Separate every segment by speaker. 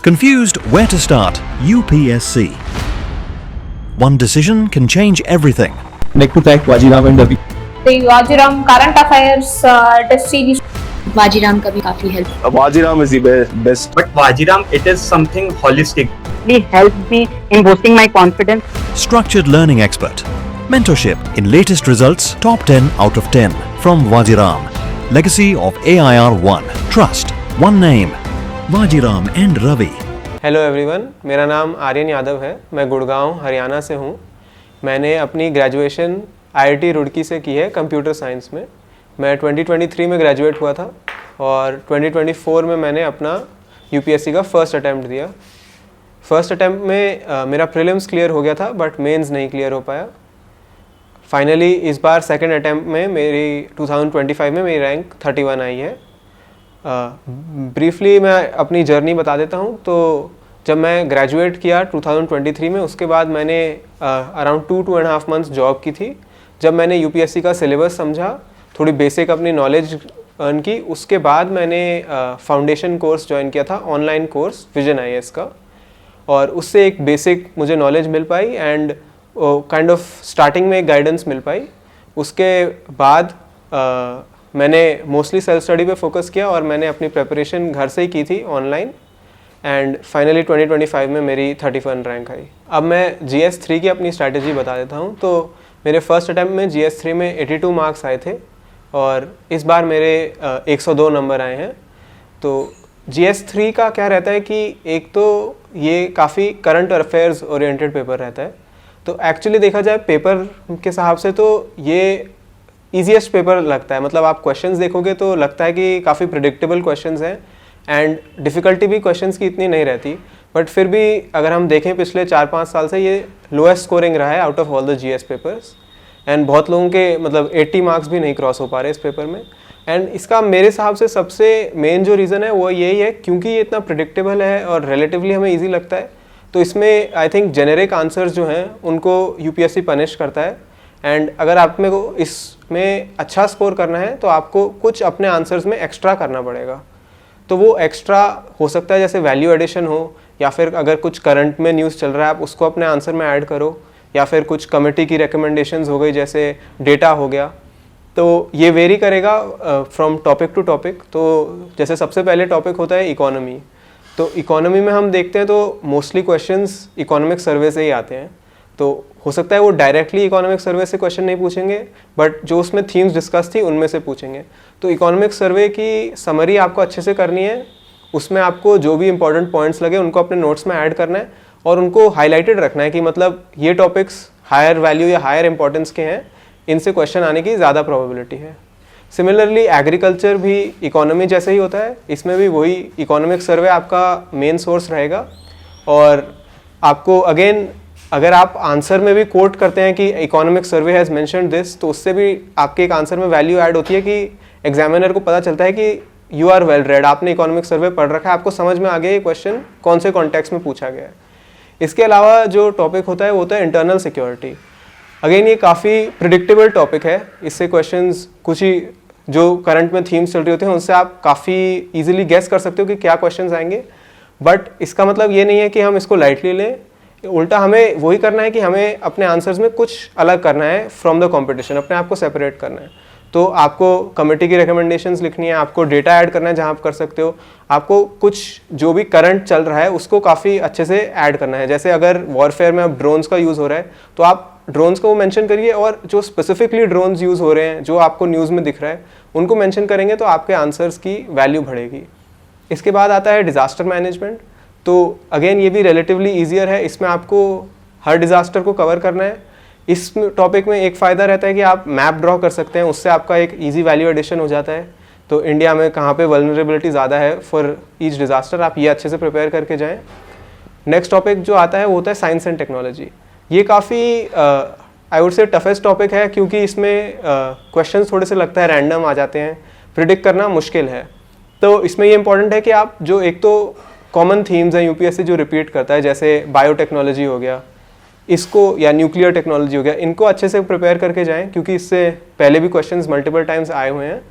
Speaker 1: Confused where to start? UPSC. One decision can change everything.
Speaker 2: Like to thank Vajiram and Ravi.
Speaker 3: The Vajiram current affairs test series.
Speaker 4: Vajiram का भी काफी help.
Speaker 5: Vajiram is the best.
Speaker 6: But Vajiram, it is something holistic.
Speaker 7: It helped me in boosting my confidence.
Speaker 1: Structured learning expert. Mentorship in latest results, top 10 out of 10 from Vajiram. Legacy of AIR 1. Trust. One name. Vajiram and Ravi.
Speaker 8: Hello everyone, मेरा नाम आर्यन यादव है. मैं गुड़गांव हरियाणा से हूँ. मैंने अपनी graduation IIT Roorkee से की है कंप्यूटर साइंस में. मैं 2023 में ग्रेजुएट हुआ था और 2024 में मैंने अपना UPSC का फर्स्ट अटैम्प्ट दिया. फर्स्ट अटैम्प्ट में मेरा प्रीलिम्स क्लियर हो गया था बट मेंस नहीं क्लियर हो पाया. फाइनली इस बार सेकंड अटैम्प्ट में मेरी 2025 में मेरी रैंक 31 आई है. ब्रीफली मैं अपनी जर्नी बता देता हूँ. तो जब मैं ग्रेजुएट किया 2023 में, उसके बाद मैंने अराउंड 2.5 मंथ्स जॉब की थी. जब मैंने UPSC का सिलेबस समझा, थोड़ी बेसिक अपनी नॉलेज अर्न की, उसके बाद मैंने फाउंडेशन कोर्स ज्वाइन किया था, ऑनलाइन कोर्स विजन IAS का. और उससे एक बेसिक मुझे knowledge mill pi and kind of starting में एक गाइडेंस मिल पाई. उसके बाद मैंने मोस्टली सेल्फ स्टडी पे फोकस किया और मैंने अपनी प्रिपरेशन घर से ही की थी ऑनलाइन. एंड फाइनली 2025 में मेरी 31 रैंक आई. अब मैं GS3 की अपनी स्ट्रैटेजी बता देता हूँ. तो मेरे फर्स्ट अटैम्प्ट में GS3 में 82 मार्क्स आए थे और इस बार मेरे 102 नंबर आए हैं. तो GS3 का क्या रहता है कि एक तो ये काफ़ी करंट अफेयर्स ओरिएंटेड पेपर रहता है. तो एक्चुअली देखा जाए पेपर के हिसाब से तो ये ईजीएस्ट पेपर लगता है. मतलब आप क्वेश्चंस देखोगे तो लगता है कि काफ़ी प्रिडिक्टेबल क्वेश्चंस हैं एंड डिफ़िकल्टी भी क्वेश्चंस की इतनी नहीं रहती. बट फिर भी अगर हम देखें पिछले 4-5 साल से ये लोएस्ट स्कोरिंग रहा है out of all the GS papers. And बहुत लोगों के मतलब 80 मार्क्स भी नहीं क्रॉस हो पा रहे इस पेपर में. एंड इसका मेरे हिसाब से सबसे मेन जो रीज़न है वो यही है क्योंकि ये इतना प्रिडिक्टेबल है और रिलेटिवली हमें ईजी लगता है. तो इसमें आई थिंक जेनेरिक आंसर्स जो हैं उनको UPSC पनिश करता है. एंड अगर आप में को इसमें अच्छा स्कोर करना है तो आपको कुछ अपने आंसर्स में एक्स्ट्रा करना पड़ेगा. तो वो एक्स्ट्रा हो सकता है जैसे वैल्यू एडिशन हो, या फिर अगर कुछ करंट में न्यूज़ चल रहा है आप उसको अपने आंसर में ऐड करो, या फिर कुछ कमेटी की रिकमेंडेशंस हो गई जैसे डेटा हो गया. तो ये वेरी करेगा फ्रॉम टॉपिक टू टॉपिक. तो जैसे सबसे पहले टॉपिक होता है इकोनॉमी. तो इकोनॉमी में हम देखते हैं तो मोस्टली क्वेश्चंस इकोनॉमिक सर्वे से ही आते हैं. तो हो सकता है वो डायरेक्टली इकोनॉमिक सर्वे से क्वेश्चन नहीं पूछेंगे बट जो उसमें थीम्स डिस्कस थी उनमें से पूछेंगे. तो इकोनॉमिक सर्वे की समरी आपको अच्छे से करनी है. उसमें आपको जो भी इंपॉर्टेंट पॉइंट्स लगे उनको अपने नोट्स में ऐड करना है और उनको हाईलाइटेड रखना है कि मतलब ये टॉपिक्स हायर वैल्यू या हायर इंपॉर्टेंस के हैं, इनसे क्वेश्चन आने की ज़्यादा प्रोबेबिलिटी है. सिमिलरली एग्रीकल्चर भी इकोनॉमी जैसे ही होता है. इसमें भी वही इकोनॉमिक सर्वे आपका मेन सोर्स रहेगा. और आपको अगेन अगर आप आंसर में भी कोट करते हैं कि economic survey has mentioned this, तो उससे भी आपके एक आंसर में वैल्यू ऐड होती है कि एग्जामिनर को पता चलता है कि यू आर वेल रेड, आपने इकोनॉमिक सर्वे पढ़ रखा है, आपको समझ में आ गया ये क्वेश्चन कौन से कॉन्टेक्स्ट में पूछा गया है. इसके अलावा जो टॉपिक होता है वो होता है इंटरनल सिक्योरिटी. अगेन ये काफ़ी प्रिडिक्टेबल टॉपिक है. इससे क्वेश्चंस कुछ ही जो करंट में थीम्स चल रही होती हैं उनसे आप काफ़ी ईजिली गेस कर सकते हो कि क्या क्वेश्चंस आएंगे. बट इसका मतलब ये नहीं है कि हम इसको लाइटली लें. उल्टा हमें वही करना है कि हमें अपने आंसर्स में कुछ अलग करना है फ्रॉम द कंपटीशन, अपने आप को सेपरेट करना है. तो आपको कमेटी की रिकमेंडेशंस लिखनी है, आपको डेटा ऐड करना है जहाँ आप कर सकते हो, आपको कुछ जो भी करंट चल रहा है उसको काफ़ी अच्छे से ऐड करना है. जैसे अगर वॉरफेयर में अब ड्रोन्स का यूज़ हो रहा है तो आप ड्रोन्स को मेंशन करिए और जो स्पेसिफिकली ड्रोन्स यूज़ हो रहे हैं जो आपको न्यूज़ में दिख रहा है उनको मेंशन करेंगे तो आपके आंसर्स की वैल्यू बढ़ेगी. इसके बाद आता है डिज़ास्टर मैनेजमेंट. तो अगेन ये भी रिलेटिवली ईजियर है. इसमें आपको हर डिज़ास्टर को कवर करना है. इस टॉपिक में एक फ़ायदा रहता है कि आप मैप ड्रॉ कर सकते हैं, उससे आपका एक इजी वैल्यू एडिशन हो जाता है. तो इंडिया में कहाँ पे वल्नरेबिलिटी ज़्यादा है फॉर ईच डिज़ास्टर, आप ये अच्छे से प्रिपेयर करके जाएं. नेक्स्ट टॉपिक जो आता है वो होता है साइंस एंड टेक्नोलॉजी. ये काफ़ी I would say toughest topic है क्योंकि इसमें क्वेश्चंस थोड़े से लगता है रैंडम आ जाते हैं, प्रिडिक्ट करना मुश्किल है. तो इसमें ये इंपॉर्टेंट है कि आप जो एक तो कॉमन थीम्स हैं UPSC जो रिपीट करता है जैसे बायोटेक्नोलॉजी हो गया, इसको या न्यूक्लियर टेक्नोलॉजी हो गया, इनको अच्छे से प्रिपेयर करके जाएं क्योंकि इससे पहले भी क्वेश्चंस मल्टीपल टाइम्स आए हुए हैं.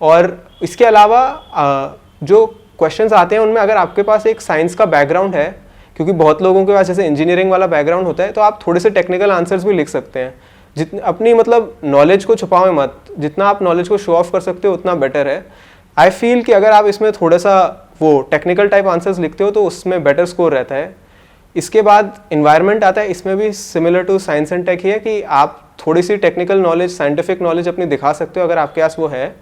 Speaker 8: और इसके अलावा जो क्वेश्चंस आते हैं उनमें अगर आपके पास एक साइंस का बैकग्राउंड है, क्योंकि बहुत लोगों के पास जैसे इंजीनियरिंग वाला बैकग्राउंड होता है, तो आप थोड़े से टेक्निकल आंसर्स भी लिख सकते हैं। जितनी अपनी मतलब नॉलेज को छुपाओ मत, जितना आप नॉलेज को शो ऑफ कर सकते हो उतना बेटर है। आई फील कि अगर आप इसमें थोड़ा सा वो टेक्निकल टाइप आंसर्स लिखते हो तो उसमें बेटर स्कोर रहता है। इसके बाद इन्वायरमेंट आता है, इसमें भी similar to science and tech ही है कि आप थोड़ी सी टेक्निकल नॉलेज, साइंटिफिक नॉलेज अपनी दिखा सकते हो अगर आपके पास वो है।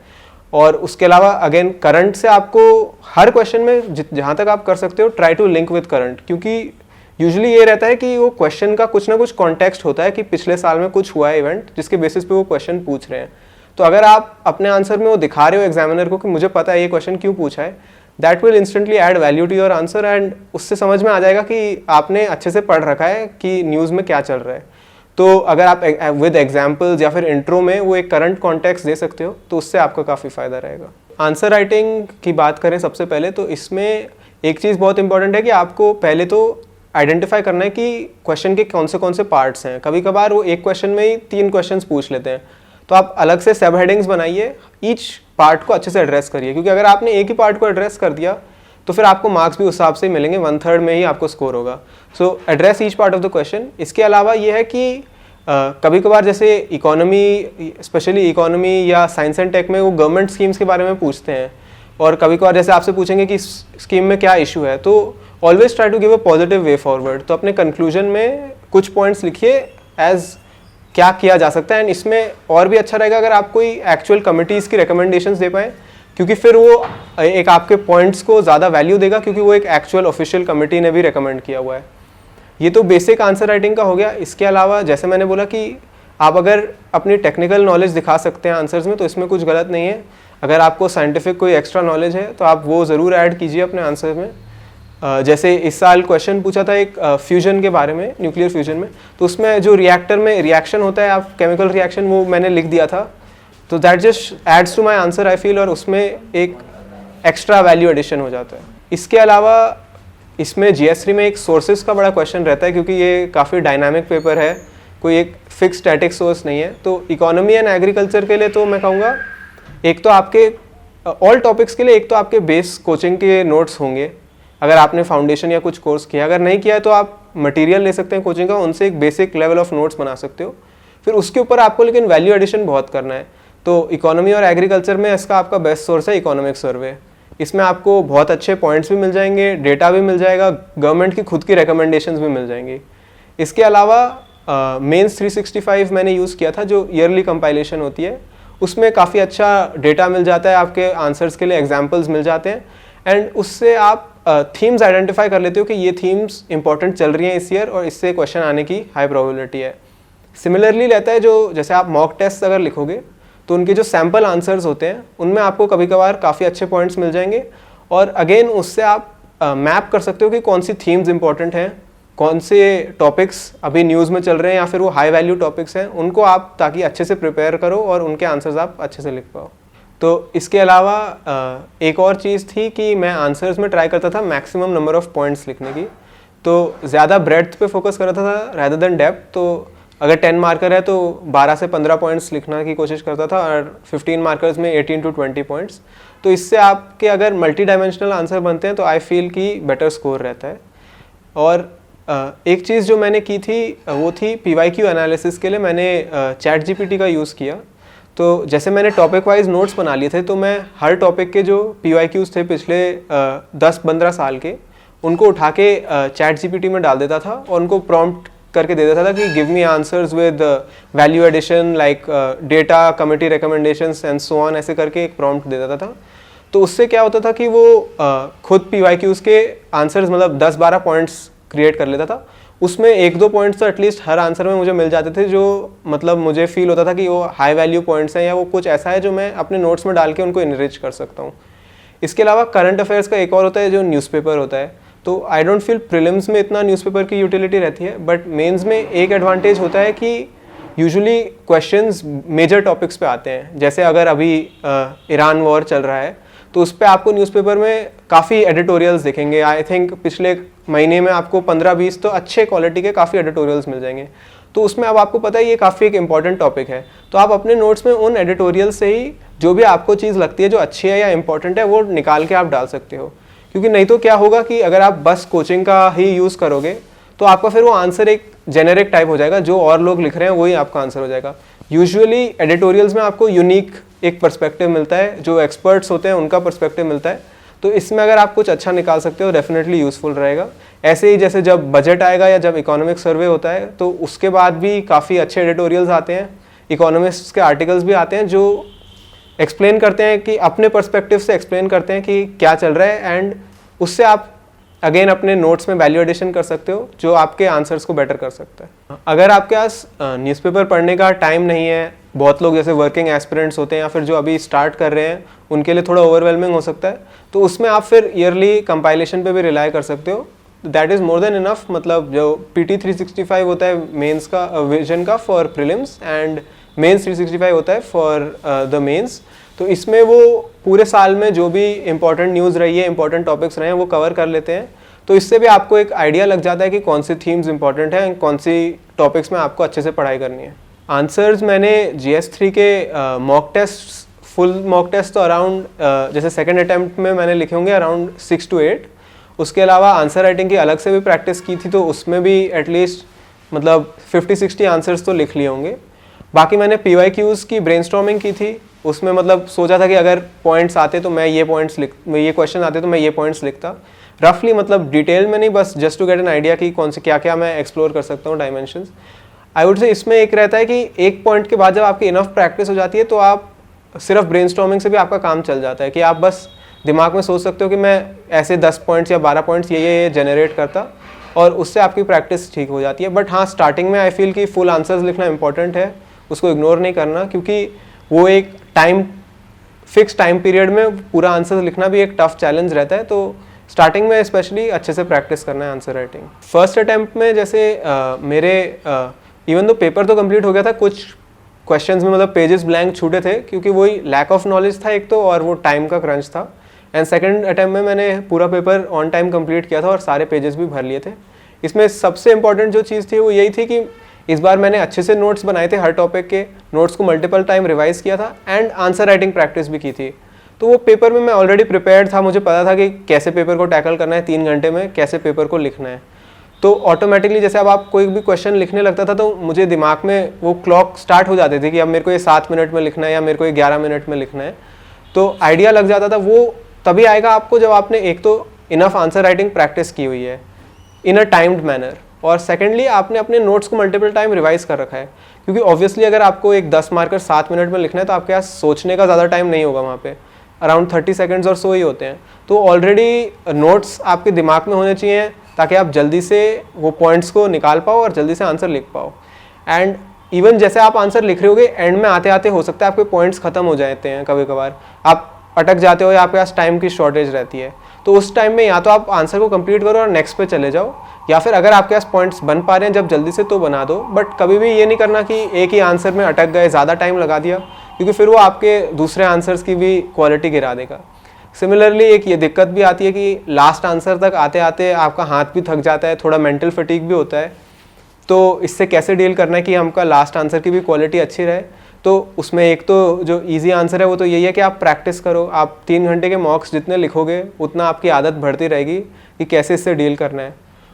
Speaker 8: और उसके अलावा अगेन करंट से आपको हर क्वेश्चन में जहाँ तक आप कर सकते हो try to link with current, क्योंकि यूजुअली ये रहता है कि वो क्वेश्चन का कुछ ना कुछ कॉन्टेक्स्ट होता है कि पिछले साल में कुछ हुआ है इवेंट जिसके बेसिस पे वो क्वेश्चन पूछ रहे हैं। तो अगर आप अपने आंसर में वो दिखा रहे हो एग्जामिनर को कि मुझे पता है ये क्वेश्चन क्यों पूछा है, that will instantly add value to your answer and उससे समझ में आ जाएगा कि आपने अच्छे से पढ़ रखा है कि न्यूज़ में क्या चल रहा है। तो अगर आप विद एग्जाम्पल्स या फिर इंट्रो में वो एक करंट कॉन्टेक्स्ट दे सकते हो तो उससे आपका काफ़ी फ़ायदा रहेगा। आंसर राइटिंग की बात करें सबसे पहले तो इसमें एक चीज़ बहुत इंपॉर्टेंट है कि आपको पहले तो आइडेंटिफाई करना है कि क्वेश्चन के कौन से पार्ट्स हैं। कभी कभार वो एक क्वेश्चन में ही 3 क्वेश्चंस पूछ लेते हैं, तो आप अलग से सब हेडिंग्स बनाइए, ईच पार्ट को अच्छे से एड्रेस करिए, क्योंकि अगर आपने एक ही पार्ट को एड्रेस कर दिया तो फिर आपको मार्क्स भी उस हिसाब से मिलेंगे, 1/3 में ही आपको स्कोर होगा। So address each part of the question. इसके अलावा ये है कि कभी कभार जैसे इकोनॉमी, स्पेशली इकोनॉमी या साइंस एंड टेक में वो गवर्नमेंट स्कीम्स के बारे में पूछते हैं, और कभी कभार जैसे आपसे पूछेंगे कि स्कीम में क्या इशू है, तो always try to give a positive way forward. तो अपने कंक्लूजन में कुछ पॉइंट्स लिखिए एज क्या किया जा सकता है। एंड इसमें और भी अच्छा रहेगा अगर आप कोई एक्चुअल कमिटीज़ की रिकमेंडेशंस दे पाएँ, क्योंकि फिर वो एक आपके पॉइंट्स को ज़्यादा वैल्यू देगा, क्योंकि वो एक एक्चुअल ऑफिशियल कमिटी ने भी रिकमेंड किया हुआ है। ये तो बेसिक आंसर राइटिंग का हो गया। इसके अलावा जैसे मैंने बोला कि आप अगर अपनी टेक्निकल नॉलेज दिखा सकते हैं आंसर्स में तो इसमें कुछ गलत नहीं है। अगर आपको साइंटिफिक कोई एक्स्ट्रा नॉलेज है तो आप वो ज़रूर ऐड कीजिए अपने आंसर में। जैसे इस साल क्वेश्चन पूछा था एक फ्यूजन के बारे में, न्यूक्लियर फ्यूजन में, तो उसमें जो रिएक्टर में रिएक्शन होता है, आप केमिकल रिएक्शन, वो मैंने लिख दिया था, तो that just adds to my answer I feel, और उसमें एक एक्स्ट्रा वैल्यू एडिशन हो जाता है। इसके अलावा इसमें GS3 में एक सोर्सेज का बड़ा क्वेश्चन रहता है, क्योंकि ये काफ़ी डायनामिक पेपर है, कोई एक फिक्स स्टैटिक सोर्स नहीं है। तो इकोनॉमी एंड एग्रीकल्चर के लिए तो मैं कहूँगा एक तो आपके ऑल टॉपिक्स के लिए एक तो आपके बेस कोचिंग के नोट्स होंगे, अगर आपने फाउंडेशन या कुछ कोर्स किया। अगर नहीं किया है तो आप मटेरियल ले सकते हैं कोचिंग का, उनसे एक बेसिक लेवल ऑफ नोट्स बना सकते हो। फिर उसके ऊपर आपको लेकिन वैल्यू एडिशन बहुत करना है। तो इकोनॉमी और एग्रीकल्चर में इसका आपका बेस्ट सोर्स है इकोनॉमिक सर्वे। इसमें आपको बहुत अच्छे पॉइंट्स भी मिल जाएंगे, डेटा भी मिल जाएगा, गवर्नमेंट की खुद की रिकमेंडेशंस भी मिल जाएंगी। इसके अलावा मेंस 365 मैंने यूज़ किया था, जो ईयरली कंपाइलेशन होती है, उसमें काफ़ी अच्छा डेटा मिल जाता है, आपके आंसर्स के लिए एग्जाम्पल्स मिल जाते हैं, एंड उससे आप थीम्स आइडेंटिफाई कर लेते हो कि ये थीम्स इंपॉर्टेंट चल रही हैं इस ईयर और इससे क्वेश्चन आने की हाई प्रोबेबिलिटी है। सिमिलरली रहता है जो जैसे आप मॉक टेस्ट अगर लिखोगे तो उनके जो सैम्पल आंसर्स होते हैं उनमें आपको कभी कभार काफ़ी अच्छे पॉइंट्स मिल जाएंगे, और अगेन उससे आप मैप कर सकते हो कि कौन सी थीम्स इंपॉर्टेंट हैं, कौन से टॉपिक्स अभी न्यूज़ में चल रहे हैं या फिर वो हाई वैल्यू टॉपिक्स हैं, उनको आप ताकि अच्छे से प्रिपेयर करो और उनके आंसर्स आप अच्छे से लिख पाओ। तो इसके अलावा एक और चीज़ थी कि मैं आंसर्स में ट्राई करता था मैक्सिमम नंबर ऑफ़ पॉइंट्स लिखने की, तो ज़्यादा ब्रेड्थ पे फोकस करता था रैदर देन डेप्थ। तो अगर 10 मार्कर है तो 12 से 15 पॉइंट्स लिखने की कोशिश करता था, और 15 मार्कर्स में 18 to 20 पॉइंट्स। तो इससे आपके अगर मल्टी डायमेंशनल आंसर बनते हैं तो आई फील कि बेटर स्कोर रहता है। और एक चीज़ जो मैंने की थी वो थी PYQ एनालिसिस के लिए मैंने ChatGPT का यूज़ किया। तो जैसे मैंने टॉपिक वाइज नोट्स बना लिए थे, तो मैं हर टॉपिक के जो PYQs थे पिछले 10-15 साल के, उनको उठा के ChatGPT में डाल देता था और उनको प्रॉम्प्ट करके दे देता था कि give me answers with value addition like data, committee recommendations and so on, ऐसे करके एक प्रॉम्प्ट दे देता था। तो उससे क्या होता था कि वो खुद PYQs के आंसर्स मतलब 10-12 पॉइंट्स क्रिएट कर लेता था। उसमें 1-2 पॉइंट्स तो एटलीस्ट हर आंसर में मुझे मिल जाते थे, जो मतलब मुझे फील होता था कि वो हाई वैल्यू पॉइंट्स हैं या वो कुछ ऐसा है जो मैं अपने नोट्स में डाल के उनको इनरिच कर सकता हूँ। इसके अलावा करंट अफेयर्स का एक और होता है जो न्यूज़पेपर होता है। तो आई डोंट फील प्रीलिम्स में इतना न्यूज़पेपर की यूटिलिटी रहती है, बट मेंस में एक एडवांटेज होता है कि यूजुअली क्वेश्चंस मेजर टॉपिक्स पे आते हैं। जैसे अगर अभी ईरान वॉर चल रहा है तो उस पर आपको न्यूज़पेपर में काफ़ी एडिटोरियल्स दिखेंगे। आई थिंक पिछले महीने में आपको 15-20 तो अच्छे क्वालिटी के काफ़ी एडिटोरियल्स मिल जाएंगे। तो उसमें अब आपको पता है ये काफ़ी एक इंपॉर्टेंट टॉपिक है, तो आप अपने नोट्स में उन एडिटोरियल से ही जो भी आपको चीज़ लगती है जो अच्छी है या इंपॉर्टेंट है वो निकाल के आप डाल सकते हो। क्योंकि नहीं तो क्या होगा कि अगर आप बस कोचिंग का ही यूज़ करोगे तो आपका फिर वो आंसर एक जेनेरिक टाइप हो जाएगा, जो और लोग लिख रहे हैं वही आपका आंसर हो जाएगा। यूजुअली एडिटोरियल्स में आपको यूनिक एक पर्सपेक्टिव मिलता है, जो एक्सपर्ट्स होते हैं उनका पर्सपेक्टिव मिलता है, तो इसमें अगर आप कुछ अच्छा निकाल सकते हो डेफिनेटली यूज़फुल रहेगा। ऐसे ही जैसे जब बजट आएगा या जब इकोनॉमिक सर्वे होता है तो उसके बाद भी काफ़ी अच्छे एडिटोरियल्स आते हैं, इकोनॉमिस्ट्स के आर्टिकल्स भी आते हैं जो एक्सप्लेन करते हैं कि अपने पर्सपेक्टिव से एक्सप्लेन करते हैं कि क्या चल रहा है, एंड उससे आप अगेन अपने नोट्स में वैल्यू एडिशन कर सकते हो जो आपके आंसर्स को बेटर कर सकता है। अगर आपके पास न्यूज़पेपर पढ़ने का टाइम नहीं है, बहुत लोग जैसे वर्किंग एस्पिरेंट्स होते हैं या फिर जो अभी स्टार्ट कर रहे हैं उनके लिए थोड़ा ओवरवेलमिंग हो सकता है, तो उसमें आप फिर ईयरली कंपाइलेशन पे भी रिलाई कर सकते हो। That is more than enough. मतलब जो PT 365 होता है मेंस का विजन का फॉर प्रीलिम्स, एंड मेंस 365 होता है फॉर द मेंस, तो इसमें वो पूरे साल में जो भी इंपॉर्टेंट न्यूज़ रही है, इंपॉर्टेंट टॉपिक्स रहे हैं वो कवर कर लेते हैं। तो इससे भी आपको एक आइडिया लग जाता है कि कौन सी थीम्स इंपॉर्टेंट हैं, कौन सी टॉपिक्स में आपको अच्छे से पढ़ाई करनी है। आंसर्स मैंने GS3 के mock test, full mock test तो अराउंड जैसे सेकंड अटेम्प्ट में मैंने लिखे होंगे अराउंड 6 to 8। उसके अलावा आंसर राइटिंग की अलग से भी प्रैक्टिस की थी, तो उसमें भी एटलीस्ट मतलब 50-60 आंसर्स तो लिख लिए होंगे। बाकी मैंने PYQs की ब्रेनस्टॉर्मिंग की थी, उसमें मतलब सोचा था कि अगर पॉइंट्स आते तो मैं ये क्वेश्चन आते तो मैं ये पॉइंट्स लिखता रफली, मतलब डिटेल में नहीं, बस just to get an idea कि कौन से क्या क्या मैं एक्सप्लोर कर सकता हूँ डायमेंशंस। आई वुड से इसमें एक रहता है कि एक पॉइंट के बाद जब आपकी इनफ प्रैक्टिस हो जाती है तो आप सिर्फ ब्रेनस्टॉर्मिंग से भी आपका काम चल जाता है कि आप बस दिमाग में सोच सकते हो कि मैं ऐसे 10 पॉइंट्स या 12 पॉइंट्स ये जनरेट करता, और उससे आपकी प्रैक्टिस ठीक हो जाती है। बट हाँ, स्टार्टिंग में आई फील कि फुल आंसर्स लिखना इंपॉर्टेंट है, उसको इग्नोर नहीं करना, क्योंकि वो एक फिक्स टाइम पीरियड में पूरा आंसर लिखना भी एक टफ चैलेंज रहता है। तो स्टार्टिंग में स्पेशली अच्छे से प्रैक्टिस करना है आंसर राइटिंग। फर्स्ट अटैम्प्ट में जैसे मेरे इवन तो पेपर तो कंप्लीट हो गया था, कुछ क्वेश्चंस में मतलब पेजेस ब्लैंक छूटे थे क्योंकि वही लैक ऑफ नॉलेज था एक तो, और वो टाइम का क्रंच था। एंड सेकंड अटैम्प्ट में मैंने पूरा पेपर ऑन टाइम कंप्लीट किया था और सारे पेजेस भी भर लिए थे। इसमें सबसे इंपॉर्टेंट जो चीज़ थी वो यही थी कि इस बार मैंने अच्छे से नोट्स बनाए थे, हर टॉपिक के नोट्स को मल्टीपल टाइम रिवाइज किया था, एंड आंसर राइटिंग प्रैक्टिस भी की थी। तो वो पेपर में मैं ऑलरेडी प्रिपेयर्ड था, मुझे पता था कि कैसे पेपर को टैकल करना है, 3 घंटे में कैसे पेपर को लिखना है। तो ऑटोमेटिकली जैसे अब आप कोई भी क्वेश्चन लिखने लगता था तो मुझे दिमाग में वो क्लॉक स्टार्ट हो जाती थी कि अब मेरे को ये 7 मिनट में लिखना है या मेरे को ये 11 मिनट में लिखना है। तो आइडिया लग जाता था। वो तभी आएगा आपको जब आपने एक तो इनफ आंसर राइटिंग प्रैक्टिस की हुई है इन अ टाइम्ड मैनर, और सेकेंडली आपने अपने नोट्स को मल्टीपल टाइम रिवाइज कर रखा है। क्योंकि ऑब्वियसली अगर आपको एक 10 मार्कर 7 मिनट में लिखना है तो आपके पास सोचने का ज़्यादा टाइम नहीं होगा, वहाँ पे अराउंड 30 सेकेंड्स और सो ही होते हैं। तो ऑलरेडी नोट्स आपके दिमाग में होने चाहिए ताकि आप जल्दी से वो पॉइंट्स को निकाल पाओ और जल्दी से आंसर लिख पाओ। एंड इवन जैसे आप आंसर लिख रहे होगे, एंड में आते आते हो सकता है आपके पॉइंट्स खत्म हो जाते हैं, कभी कभार आप अटक जाते हो या आपके पास टाइम की शॉर्टेज रहती है। तो उस टाइम में या तो आप आंसर को कंप्लीट करो और नेक्स्ट पे चले जाओ, या फिर अगर आपके पास पॉइंट्स बन पा रहे हैं जब जल्दी से तो बना दो। बट कभी भी ये नहीं करना कि एक ही आंसर में अटक गए, ज़्यादा टाइम लगा दिया, क्योंकि फिर वो आपके दूसरे आंसर्स की भी क्वालिटी गिरा देगा। सिमिलरली एक ये दिक्कत भी आती है कि लास्ट आंसर तक आते आते आपका हाथ भी थक जाता है, थोड़ा मेंटल फटीग भी होता है। तो इससे कैसे डील करना है कि हमका लास्ट आंसर की भी क्वालिटी अच्छी रहे। तो उसमें एक तो जो इजी आंसर है वो तो यही है कि आप प्रैक्टिस करो। आप 3 घंटे के मॉक्स जितने लिखोगे उतना आपकी आदत बढ़ती रहेगी कि कैसे इससे डील करना है।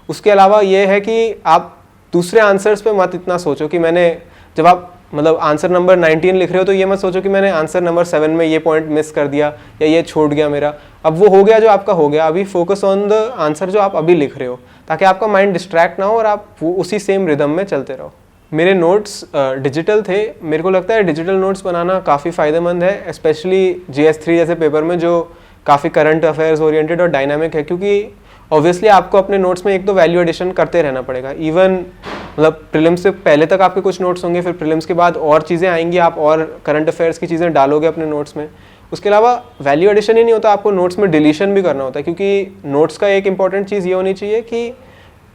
Speaker 8: उसके अलावा ये है कि आप दूसरे आंसर्स पे मत इतना सोचो कि मैंने, जब आप मतलब आंसर नंबर 19 लिख रहे हो तो ये मत सोचो कि मैंने आंसर नंबर 7 में ये पॉइंट मिस कर दिया या ये छोड़ गया मेरा। अब वो हो गया जो आपका हो गया, अभी फोकस ऑन द आंसर जो आप अभी लिख रहे हो, ताकि आपका माइंड डिस्ट्रैक्ट ना हो और आप उसी सेम रिदम में चलते रहो। मेरे नोट्स डिजिटल थे। मेरे को लगता है डिजिटल नोट्स बनाना काफ़ी फ़ायदेमंद है, स्पेशली GS3 जैसे पेपर में जो काफ़ी करंट अफेयर्स ओरिएंटेड और डायनामिक है। क्योंकि ऑब्वियसली आपको अपने नोट्स में एक तो वैल्यू एडिशन करते रहना पड़ेगा। इवन मतलब प्रीलिम्स से पहले तक आपके कुछ नोट्स होंगे, फिर प्रीलिम्स के बाद और चीज़ें आएंगी, आप और करंट अफेयर्स की चीज़ें डालोगे अपने नोट्स में। उसके अलावा वैल्यू एडिशन ही नहीं होता, आपको नोट्स में डिलीशन भी करना होता है। क्योंकि नोट्स का एक इंपॉर्टेंट चीज़ ये होनी चाहिए कि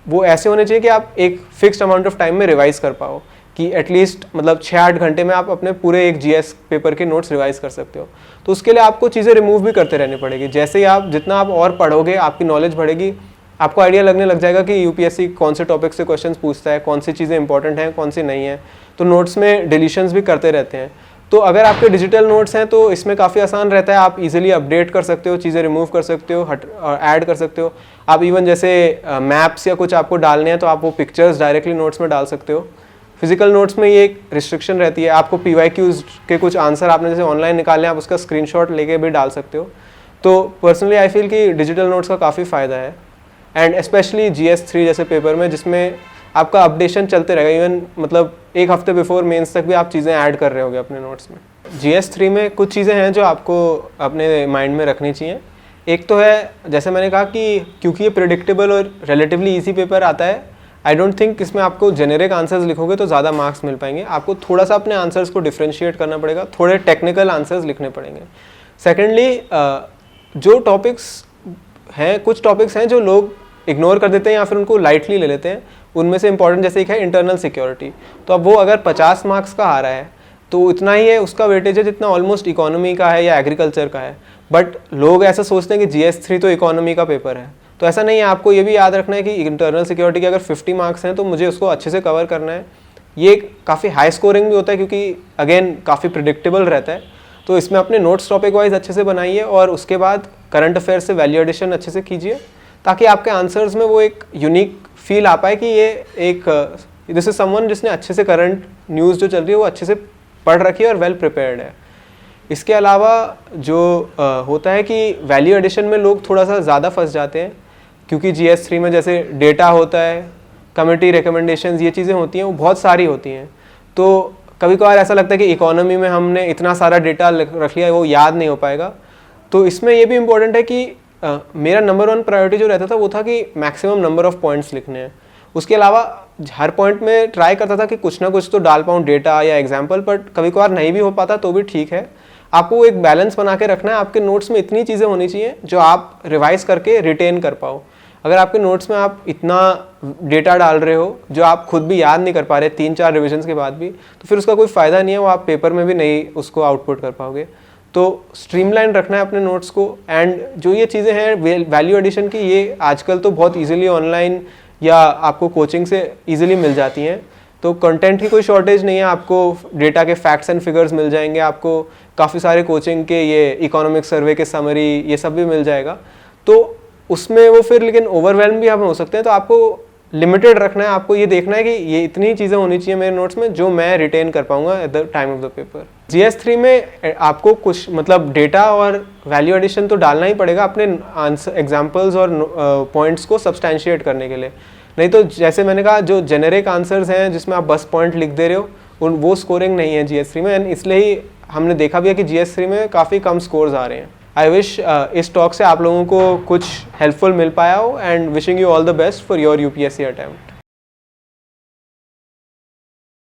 Speaker 8: वो ऐसे होने चाहिए कि आप एक फिक्स्ड अमाउंट ऑफ टाइम में रिवाइज कर पाओ, कि एटलीस्ट मतलब 6-8 घंटे में आप अपने पूरे एक GS पेपर के नोट्स रिवाइज कर सकते हो। तो उसके लिए आपको चीज़ें रिमूव भी करते रहनी पड़ेगी। जैसे ही आप जितना आप और पढ़ोगे आपकी नॉलेज बढ़ेगी, आपको आइडिया लगने लग जाएगा कि UPSC कौन से टॉपिक से क्वेश्चंस पूछता है, कौन सी चीज़ें इंपॉर्टेंट हैं, कौन सी नहीं है। तो नोट्स में डिलीशंस भी करते रहते हैं। तो अगर आपके डिजिटल नोट्स हैं तो इसमें काफ़ी आसान रहता है, आप इजीली अपडेट कर सकते हो, चीज़ें रिमूव कर सकते हो, ऐड कर सकते हो। आप इवन जैसे मैप्स या कुछ आपको डालने हैं तो आप वो पिक्चर्स डायरेक्टली नोट्स में डाल सकते हो। फिजिकल नोट्स में ये एक रिस्ट्रिक्शन रहती है, आपको PYQs के कुछ आंसर आपने जैसे ऑनलाइन निकाले, आप उसका स्क्रीनशॉट लेके भी डाल सकते हो। तो पर्सनली आई फील कि डिजिटल नोट्स का काफ़ी फ़ायदा है, एंड स्पेशली GS3 जैसे पेपर में जिसमें आपका अपडेशन चलते रहेगा, इवन मतलब एक हफ्ते बिफोर मेंस तक भी आप चीज़ें ऐड कर रहे होगे अपने नोट्स में। GS3 में कुछ चीज़ें हैं जो आपको अपने माइंड में रखनी चाहिए। एक तो है, जैसे मैंने कहा कि क्योंकि ये प्रिडिक्टेबल और रिलेटिवली ईजी पेपर आता है, आई डोंट थिंक इसमें आपको जेनेरिक आंसर्स लिखोगे तो ज़्यादा मार्क्स मिल पाएंगे। आपको थोड़ा सा अपने आंसर्स को डिफ्रेंशिएट करना पड़ेगा, थोड़े टेक्निकल आंसर्स लिखने पड़ेंगे। सेकेंडली, जो टॉपिक्स हैं, कुछ टॉपिक्स हैं जो लोग इग्नोर कर देते हैं या फिर उनको लाइटली ले लेते हैं। उनमें से इंपॉर्टेंट जैसे एक है इंटरनल सिक्योरिटी। तो अब वो अगर 50 मार्क्स का आ रहा है तो इतना ही है उसका वेटेज है जितना ऑलमोस्ट इकोनॉमी का है या एग्रीकल्चर का है। बट लोग ऐसा सोचते हैं कि GS3 तो इकोनॉमी का पेपर है, तो ऐसा नहीं है। आपको ये भी याद रखना है कि इंटरनल सिक्योरिटी के अगर 50 मार्क्स हैं तो मुझे उसको अच्छे से कवर करना है। ये काफ़ी हाई स्कोरिंग भी होता है क्योंकि अगेन काफ़ी प्रिडिक्टेबल रहता है। तो इसमें अपने नोट्स टॉपिक वाइज अच्छे से बनाइए और उसके बाद करंट अफेयर से वैल्यू एडिशन अच्छे से कीजिए, ताकि आपके आंसर्स में वो एक यूनिक फील आ पाए कि ये एक दिस इज समवन जिसने अच्छे से करंट न्यूज़ जो चल रही है वो अच्छे से पढ़ रखी है और वेल प्रिपेयर्ड है। इसके अलावा जो होता है कि वैल्यू एडिशन में लोग थोड़ा सा ज़्यादा फंस जाते हैं, क्योंकि GS3 में जैसे डेटा होता है, कमिटी रिकमेंडेशंस, ये चीज़ें होती हैं, वो बहुत सारी होती हैं। तो कभी कभार ऐसा लगता है कि इकोनॉमी में हमने इतना सारा डेटा रख लिया है, वो याद नहीं हो पाएगा। तो इसमें ये भी इम्पोर्टेंट है कि मेरा नंबर 1 प्रायोरिटी जो रहता था वो था कि मैक्सिमम नंबर ऑफ़ पॉइंट्स लिखने हैं। उसके अलावा हर पॉइंट में ट्राई करता था कि कुछ ना कुछ तो डाल पाऊँ, डेटा या एग्जाम्पल, बट कभी कभार नहीं भी हो पाता तो भी ठीक है। आपको एक बैलेंस बना के रखना है। आपके नोट्स में इतनी चीज़ें होनी चाहिए जो आप रिवाइज करके रिटेन कर पाओ। अगर आपके नोट्स में आप इतना डेटा डाल रहे हो जो आप खुद भी याद नहीं कर पा रहे 3-4 रिविजन्स के बाद भी, तो फिर उसका कोई फ़ायदा नहीं है, वो आप पेपर में भी नहीं उसको आउटपुट कर पाओगे। तो स्ट्रीमलाइन रखना है अपने नोट्स को। एंड जो ये चीज़ें हैं वैल्यू एडिशन की, ये आजकल तो बहुत ईजिली ऑनलाइन या आपको कोचिंग से ईजिली मिल जाती हैं। तो कंटेंट की कोई शॉर्टेज नहीं है, आपको डेटा के फैक्ट्स एंड फिगर्स मिल जाएंगे, आपको काफ़ी सारे कोचिंग के ये इकोनॉमिक सर्वे के समरी ये सब भी मिल जाएगा। तो उसमें वो फिर लेकिन ओवरवेल्म भी हम हो सकते हैं। तो आपको लिमिटेड रखना है, आपको ये देखना है कि ये इतनी चीज़ें होनी चाहिए मेरे नोट्स में जो मैं रिटेन कर पाऊंगा at the time of the paper. GS3 में आपको कुछ मतलब डेटा और वैल्यू एडिशन तो डालना ही पड़ेगा अपने आंसर एग्जाम्पल्स और पॉइंट्स को सब्सटैंशिएट करने के लिए। नहीं तो जैसे मैंने कहा, जो जेनेरिक आंसर्स हैं जिसमें आप बस पॉइंट लिख दे रहे हो, वो स्कोरिंग नहीं है GS3 में। एंड इसलिए ही हमने देखा भी है कि GS3 में काफ़ी कम स्कोर्स आ रहे हैं। आई विश इस टॉक से आप लोगों को कुछ हेल्पफुल मिल पाया हो, and wishing you all the best for your UPSC attempt.